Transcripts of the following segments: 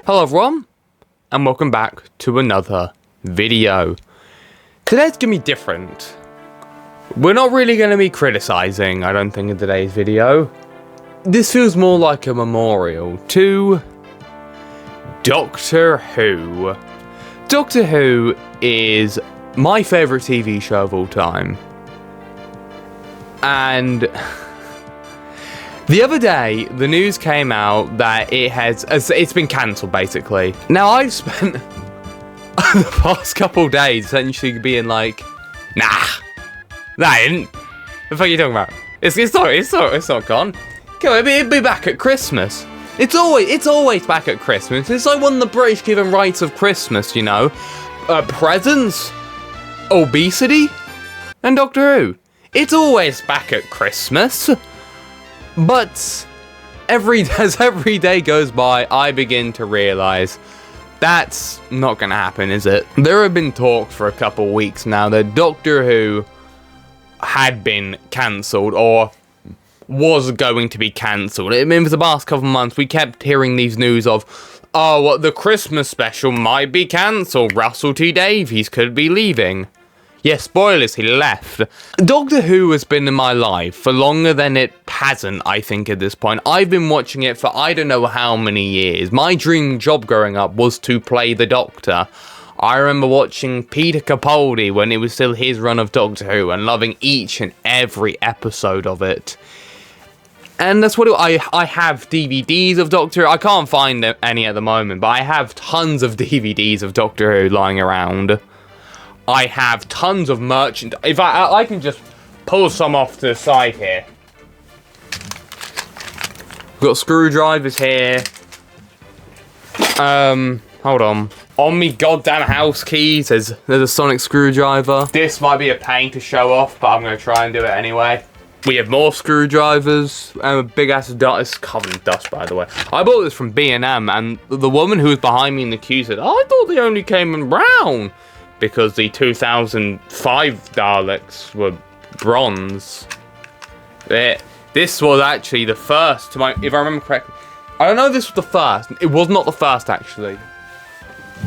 Hello everyone, and welcome back to another video. Today's gonna be different. We're not really gonna be criticizing, I don't think, in today's video. This feels more like a memorial to Doctor Who. Doctor Who is my favourite TV show of all time. And the other day, the news came out that it's been cancelled, basically. Now, I've spent the past couple days essentially being like, nah, that ain't. The fuck are you talking about? It's not gone. It'll be back at Christmas. It's always back at Christmas. It's like one of the British given rights of Christmas, you know. Presents, obesity, and Doctor Who. It's always back at Christmas. But as every day goes by, I begin to realise that's not going to happen, is it? There have been talk for a couple weeks now that Doctor Who had been cancelled or was going to be cancelled. I mean, for the past couple of months, we kept hearing these news of, oh, the Christmas special might be cancelled. Russell T Davies could be leaving. Yeah, spoilers, he left. Doctor Who has been in my life for longer than it hasn't, I think, at this point. I've been watching it for I don't know how many years. My dream job growing up was to play the Doctor. I remember watching Peter Capaldi when it was still his run of Doctor Who and loving each and every episode of it. And that's what I have DVDs of Doctor Who. I can't find any at the moment, but I have tons of DVDs of Doctor Who lying around. I have tons of merchandise. If I can just pull some off to the side here. We've got screwdrivers here. Hold on. On me goddamn house keys, there's a sonic screwdriver. This might be a pain to show off, but I'm going to try and do it anyway. We have more screwdrivers and a big ass dust. It's covered in dust, by the way. I bought this from B&M, and the woman who was behind me in the queue said, I thought they only came in brown. Because the 2005 Daleks were bronze. This was actually the first, if I remember correctly. I don't know if this was the first. It was not the first, actually.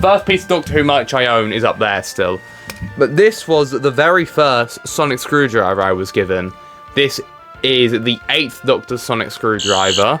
First piece of Doctor Who merch I own is up there still. But this was the very first sonic screwdriver I was given. This is the 8th Doctor sonic screwdriver.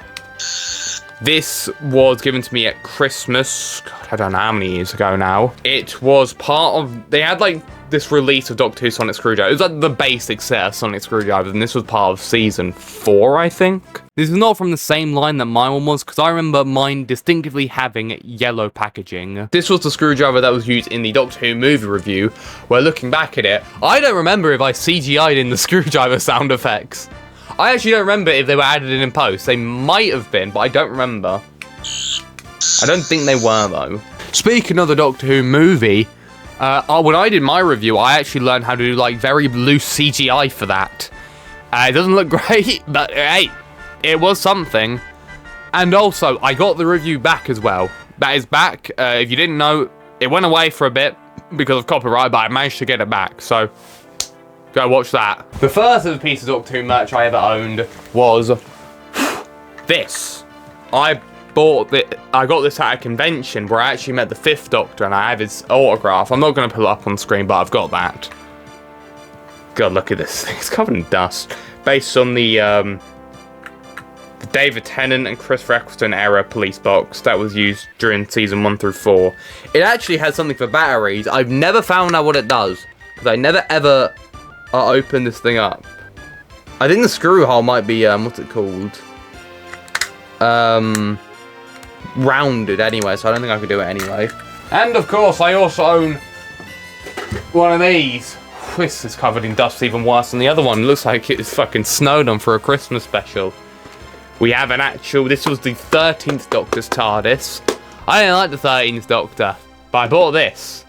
This was given to me at Christmas, God, I don't know how many years ago now. It was part of, they had like this release of Doctor Who sonic screwdriver. It was like the basic set of sonic screwdrivers, and this was part of season 4, I think. This is not from the same line that my one was, because I remember mine distinctively having yellow packaging. This was the screwdriver that was used in the Doctor Who movie review, where looking back at it, I don't remember if I CGI'd in the screwdriver sound effects. I actually don't remember if they were added in post. They might have been, but I don't remember. I don't think they were, though. Speaking of the Doctor Who movie, when I did my review, I actually learned how to do, like, very loose CGI for that. It doesn't look great, but, hey, it was something. And also, I got the review back as well. That is back. If you didn't know, it went away for a bit because of copyright, but I managed to get it back, so go watch that. The first of the pieces of Doctor Who merch I ever owned was this. I got this at a convention where I actually met the 5th Doctor, and I have his autograph. I'm not going to pull it up on screen, but I've got that. God, look at this thing. It's covered in dust. Based on the David Tennant and Chris Eccleston era police box that was used during season 1 through 4. It actually has something for batteries. I've never found out what it does, because I never ever open this thing up. I think the screw hole might be, what's it called? Rounded anyway, so I don't think I could do it anyway. And of course, I also own one of these. This is covered in dust, even worse than the other one. It looks like it's fucking snowed on for a Christmas special. We have an actual, this was the 13th Doctor's TARDIS. I didn't like the 13th Doctor, but I bought this.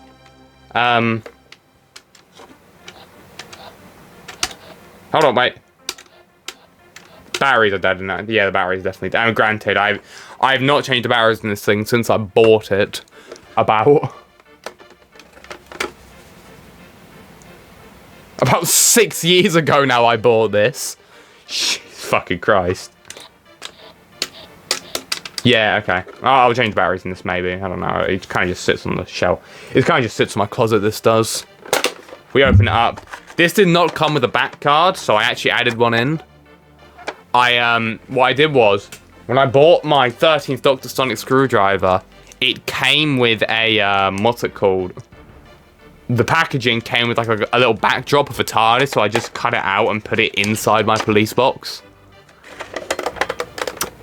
Hold on, wait. Batteries are dead now. Yeah, the batteries definitely dead. And granted, I've not changed the batteries in this thing since I bought it. About 6 years ago now I bought this. Jesus fucking Christ. Yeah, okay. I'll change batteries in this maybe. I don't know. It kind of just sits on the shelf. It kind of just sits in my closet, this does. We open it up. This did not come with a back card, so I actually added one in. What I did was, when I bought my 13th Dr. Sonic screwdriver, it came with a, what's it called? The packaging came with like a little backdrop of a TARDIS, so I just cut it out and put it inside my police box.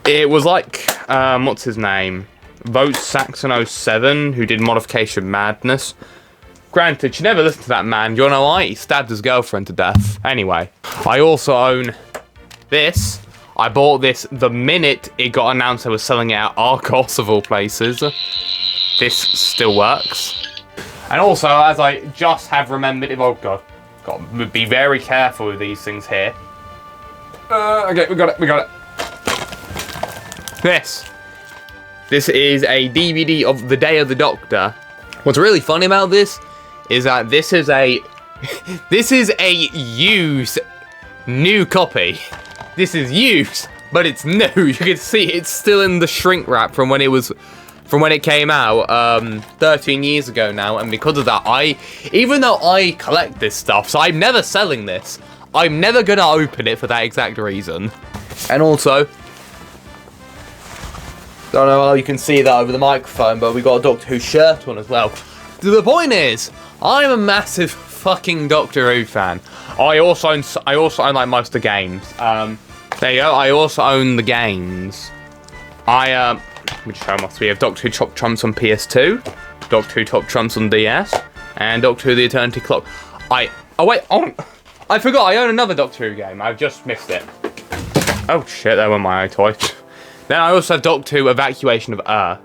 It was like, what's his name? Vote Saxon 07, who did Modification Madness. Granted, you never listen to that man. You wanna know why? He stabbed his girlfriend to death. Anyway, I also own this. I bought this the minute it got announced they were selling it at Argos of all places. This still works. And also, as I just have remembered, oh god, be very careful with these things here. Okay, we got it. This is a DVD of The Day of the Doctor. What's really funny about this is that this is a used new copy. This is used, but it's new. You can see it's still in the shrink wrap from when it came out 13 years ago now, and because of that, even though I collect this stuff, so I'm never selling this. I'm never gonna open it for that exact reason. And also, don't know how you can see that over the microphone, but we got a Doctor Who shirt on as well. The point is, I'm a massive fucking Doctor Who fan. I also own like most of the games. There you go. I also own the games. Let me show them off. We have Doctor Who Top Trumps on PS2, Doctor Who Top Trumps on DS, and Doctor Who The Eternity Clock. I forgot. I own another Doctor Who game. I've just missed it. Oh shit! There went my toy. Then I also have Doctor Who Evacuation of Earth.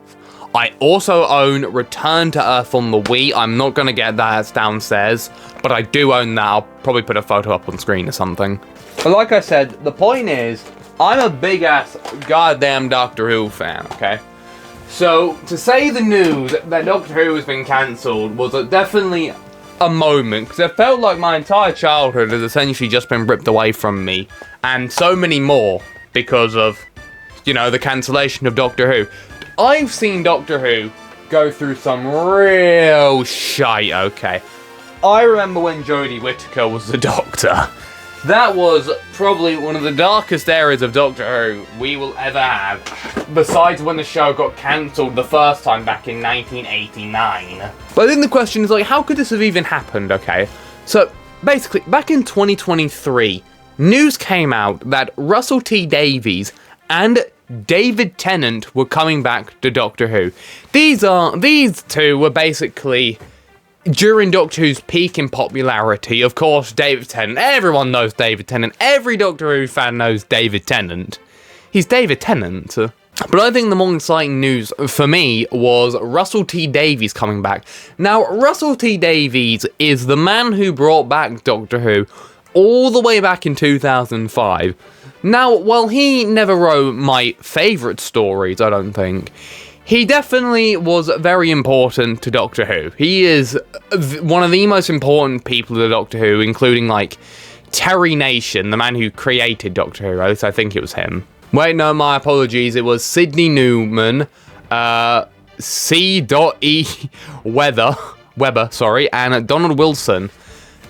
I also own Return to Earth on the Wii. I'm not going to get that, it's downstairs, but I do own that. I'll probably put a photo up on screen or something. But like I said, the point is, I'm a big-ass goddamn Doctor Who fan, okay? So, to say the news that Doctor Who has been cancelled was definitely a moment, because it felt like my entire childhood has essentially just been ripped away from me, and so many more because of, you know, the cancellation of Doctor Who. I've seen Doctor Who go through some real shite, okay? I remember when Jodie Whittaker was the Doctor. That was probably one of the darkest eras of Doctor Who we will ever have, besides when the show got cancelled the first time back in 1989. But then the question is, like, how could this have even happened, okay? So, basically, back in 2023, news came out that Russell T Davies and David Tennant were coming back to Doctor Who. These two were basically during Doctor Who's peak in popularity. Of course, David Tennant. Everyone knows David Tennant. Every Doctor Who fan knows David Tennant. He's David Tennant. But I think the more exciting news for me was Russell T Davies coming back. Now, Russell T Davies is the man who brought back Doctor Who all the way back in 2005. Now, while he never wrote my favourite stories, I don't think, he definitely was very important to Doctor Who. He is one of the most important people to Doctor Who, including, like, Terry Nation, the man who created Doctor Who. At least I think it was him. Wait, no, my apologies. It was Sidney Newman, C.E. Webber, and Donald Wilson.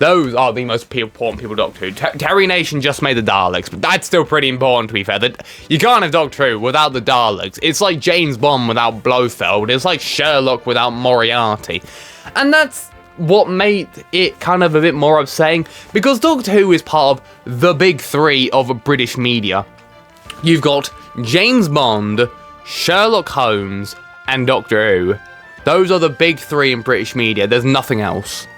Those are the most important people Doctor Who. Terry Nation just made the Daleks, but that's still pretty important, to be fair. You can't have Doctor Who without the Daleks. It's like James Bond without Blofeld. It's like Sherlock without Moriarty. And that's what made it kind of a bit more upsetting, because Doctor Who is part of the big three of British media. You've got James Bond, Sherlock Holmes, and Doctor Who. Those are the big three in British media. There's nothing else.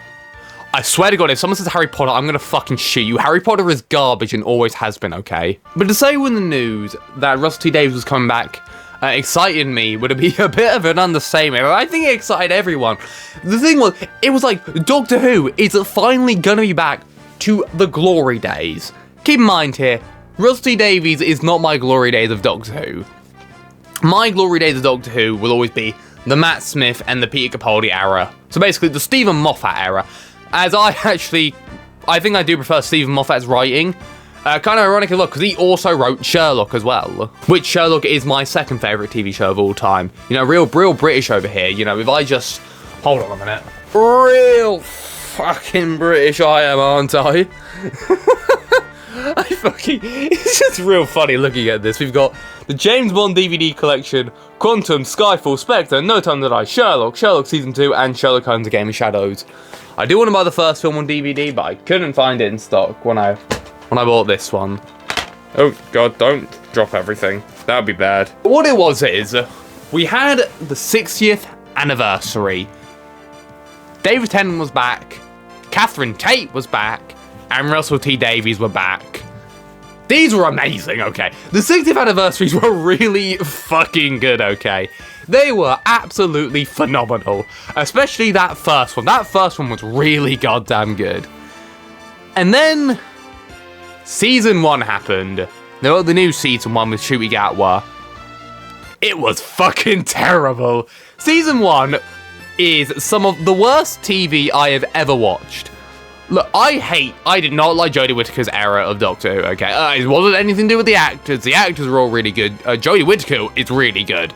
I swear to God, if someone says Harry Potter, I'm gonna fucking shoot you. Harry Potter is garbage and always has been, okay? But to say when the news that Russell T Davies was coming back excited me would be a bit of an understatement. I think it excited everyone. The thing was, it was like, Doctor Who is finally gonna be back to the glory days. Keep in mind here, Russell T Davies is not my glory days of Doctor Who. My glory days of Doctor Who will always be the Matt Smith and the Peter Capaldi era. So basically, the Stephen Moffat era. As I think I do prefer Stephen Moffat's writing. Kind of ironic as well, because he also wrote Sherlock as well, which Sherlock is my second favourite TV show of all time. You know, real British over here. You know, if I just... Hold on a minute. Real fucking British I am, aren't I? It's just real funny looking at this. We've got the James Bond DVD collection, Quantum, Skyfall, Spectre, No Time to Die, Sherlock, Sherlock Season 2, and Sherlock Holmes: A Game of Shadows. I do want to buy the first film on DVD, but I couldn't find it in stock when I bought this one. Oh god, don't drop everything. That would be bad. What it was is, we had the 60th anniversary. David Tennant was back, Catherine Tate was back, and Russell T Davies were back. These were amazing, okay? The 60th anniversaries were really fucking good, okay? They were absolutely phenomenal. Especially that first one. That first one was really goddamn good. And then... Season 1 happened. The new Season 1 with Ncuti Gatwa. It was fucking terrible. Season 1 is some of the worst TV I have ever watched. Look, I did not like Jodie Whittaker's era of Doctor Who, okay? It wasn't anything to do with the actors. The actors were all really good. Jodie Whittaker is really good.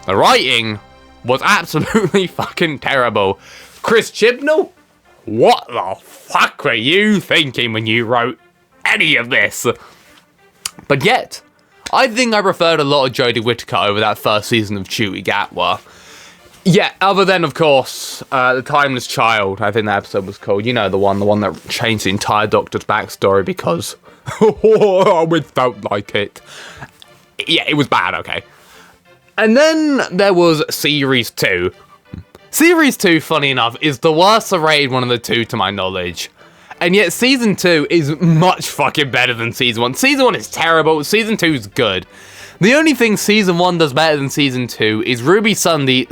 The writing was absolutely fucking terrible. Chris Chibnall? What the fuck were you thinking when you wrote any of this? But yet, I think I preferred a lot of Jodie Whittaker over that first season of Ncuti Gatwa. Yeah, other than, of course, The Timeless Child, I think that episode was called. You know, the one that changed the entire Doctor's backstory because we felt like it. Yeah, it was bad, okay. And then there was Series 2. Series 2, funny enough, is the worst rated one of the two to my knowledge. And yet Season 2 is much fucking better than Season 1. Season 1 is terrible, Season 2 is good. The only thing Season 1 does better than Season 2 is Ruby Sunday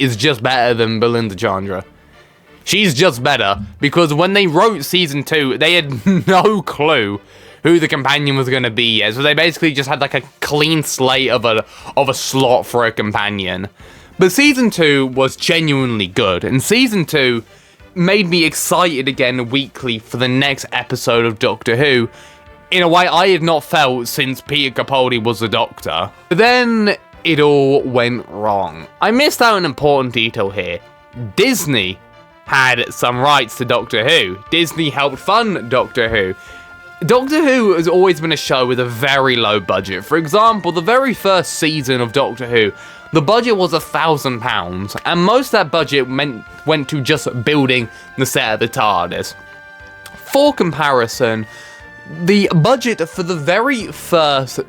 is just better than Belinda Chandra. She's just better, because when they wrote Season 2, they had no clue who the companion was going to be yet. So they basically just had like a clean slate of a slot for a companion. But Season 2 was genuinely good, and Season 2 made me excited again weekly for the next episode of Doctor Who, in a way I had not felt since Peter Capaldi was the Doctor. But then it all went wrong. I missed out an important detail here. Disney had some rights to Doctor Who. Disney helped fund Doctor Who. Doctor Who has always been a show with a very low budget. For example, the very first season of Doctor Who, the budget was £1,000, and most of that budget went to just building the set of the TARDIS. For comparison, the budget for the very first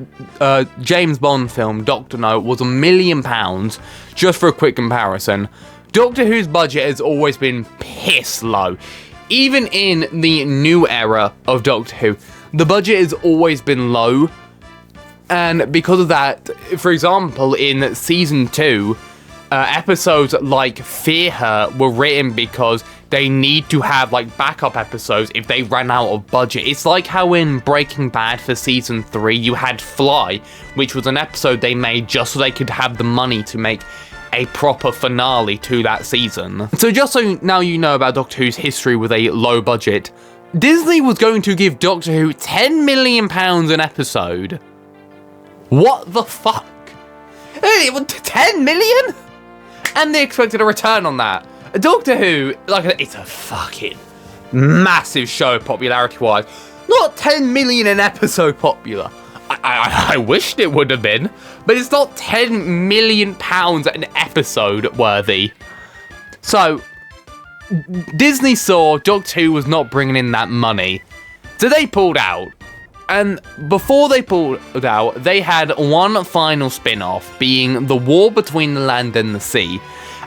James Bond film, Doctor No, was £1 million, just for a quick comparison. Doctor Who's budget has always been piss low. Even in the new era of Doctor Who, the budget has always been low. And because of that, for example, in Season 2, episodes like Fear Her were written because they need to have like backup episodes if they ran out of budget. It's like how in Breaking Bad for Season 3, you had Fly, which was an episode they made just so they could have the money to make a proper finale to that season. So just so now you know about Doctor Who's history with a low budget, Disney was going to give Doctor Who £10 million an episode. What the fuck? 10 million? And they expected a return on that. Doctor Who, like, it's a fucking massive show popularity-wise. Not 10 million an episode popular. I wished it would have been, but it's not £10 million an episode worthy. So, Disney saw Doctor Who was not bringing in that money, so they pulled out. And before they pulled out, they had one final spin-off, being The War Between the Land and the Sea.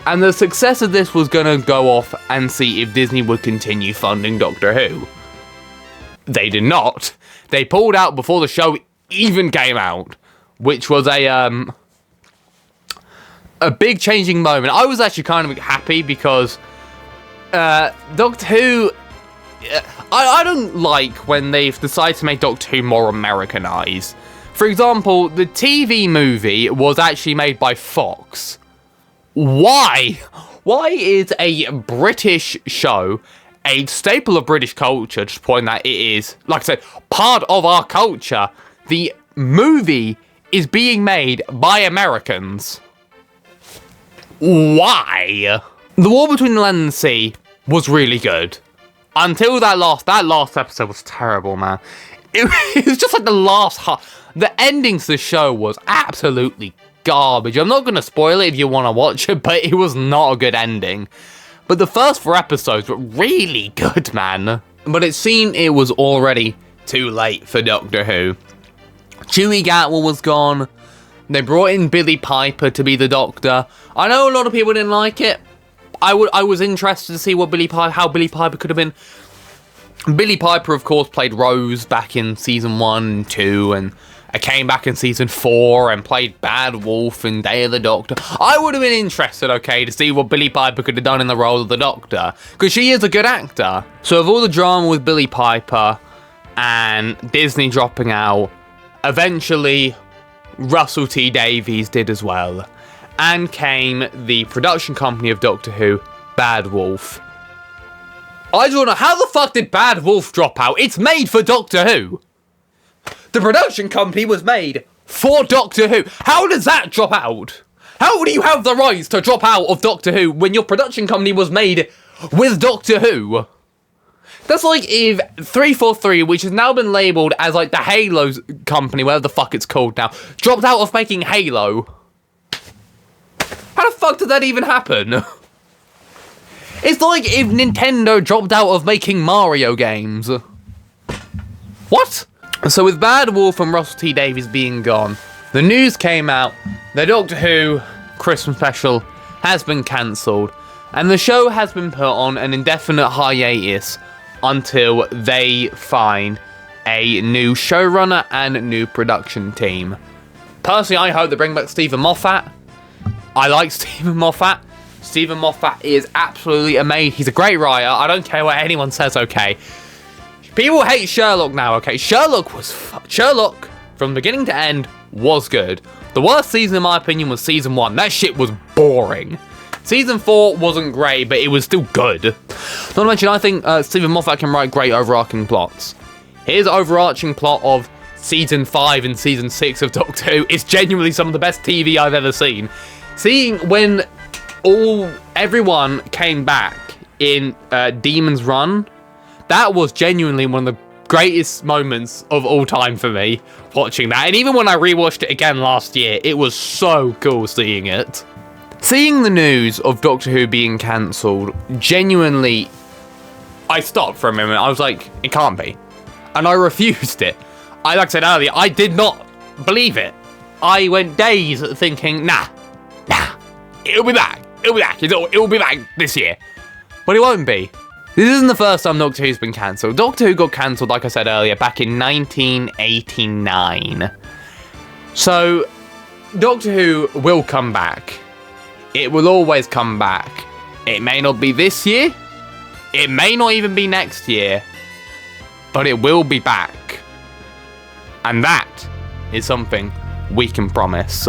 And the success of this was going to go off and see if Disney would continue funding Doctor Who. They did not. They pulled out before the show even came out, which was a big changing moment. I was actually kind of happy because Doctor Who... I don't like when they've decided to make Doctor Who more Americanized. For example, the TV movie was actually made by Fox. Why? Why is a British show a staple of British culture, just point that it is, like I said, part of our culture. The movie is being made by Americans. Why? The War Between the Land and Sea was really good. Until that last episode was terrible, man. It was just like the ending to the show was absolutely garbage. I'm not going to spoil it if you want to watch it, but it was not a good ending. But the first 4 episodes were really good, man. But it seemed it was already too late for Doctor Who. Chewie Gatwell was gone. They brought in Billy Piper to be the Doctor. I know a lot of people didn't like it. I was interested to see how Billy Piper could have been. Billy Piper, of course, played Rose back in season 1 and 2, and came back in season 4 and played Bad Wolf in Day of the Doctor. I would have been interested, okay, to see what Billy Piper could have done in the role of the Doctor, because she is a good actor. So of all the drama with Billy Piper and Disney dropping out, eventually Russell T Davies did as well, and came the production company of Doctor Who, Bad Wolf. I don't know, how the fuck did Bad Wolf drop out? It's made for Doctor Who. The production company was made for Doctor Who. How does that drop out? How do you have the rights to drop out of Doctor Who when your production company was made with Doctor Who? That's like if 343, which has now been labelled as like the Halo company, whatever the fuck it's called now, dropped out of making Halo. How the fuck did that even happen? It's like if Nintendo dropped out of making Mario games. What? So with Bad Wolf and Russell T Davies being gone, the news came out the Doctor Who Christmas special has been cancelled, and the show has been put on an indefinite hiatus until they find a new showrunner and new production team. Personally, I hope they bring back Stephen Moffat. I like Stephen Moffat. Stephen Moffat is absolutely amazing. He's a great writer. I don't care what anyone says, okay? People hate Sherlock now, okay? Sherlock, from beginning to end, was good. The worst season, in my opinion, was season 1. That shit was boring. Season 4 wasn't great, but it was still good. Not to mention, I think Stephen Moffat can write great overarching plots. His overarching plot of season 5 and season 6 of Doctor Who is genuinely some of the best TV I've ever seen. Seeing when everyone came back in Demon's Run, that was genuinely one of the greatest moments of all time for me, watching that. And even when I rewatched it again last year, it was so cool seeing it. Seeing the news of Doctor Who being cancelled, genuinely, I stopped for a moment. I was like, it can't be. And I refused it. Like I said earlier, I did not believe it. I went days thinking, nah, it'll be back. It will be back this year. But it won't be. This isn't the first time Doctor Who's been cancelled. Doctor Who got cancelled, like I said earlier, back in 1989. So, Doctor Who will come back. It will always come back. It may not be this year. It may not even be next year. But it will be back. And that is something we can promise.